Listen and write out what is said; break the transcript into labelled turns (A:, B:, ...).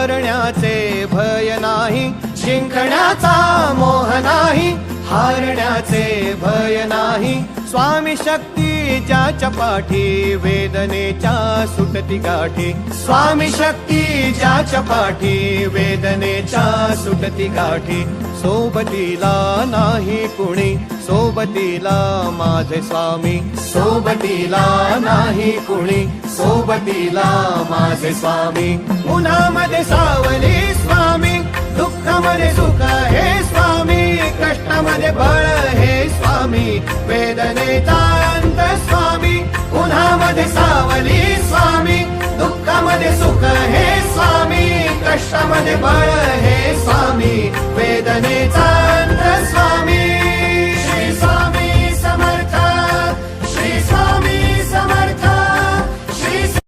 A: हारण्याचे भय नाही, जिंकण्याचा मोह नाही, हारण्याचे भय नाही। स्वामी शक्ती ज्याच्या पाठी, वेदनेच्या सुटती गाठी। स्वामी शक्ती ज्याच्या पाठी, वेदनेच्या सुटती गाठी। सोबतीला नाही कुणी, सोबतीला माझे स्वामी, सोबतीला नाही कुणी, सोबतीला माझे स्वामी। उन्हामध्ये सावली स्वामी, दुःखामध्ये सुख हे स्वामी, कष्टामध्ये बळ हे स्वामी, वेदनेचा अंत स्वामी। उन्हामध्ये सावली स्वामी, दुःखामध्ये सुख हे स्वामी, कष्टामध्ये बळ हे स्वामी, वेदनेचा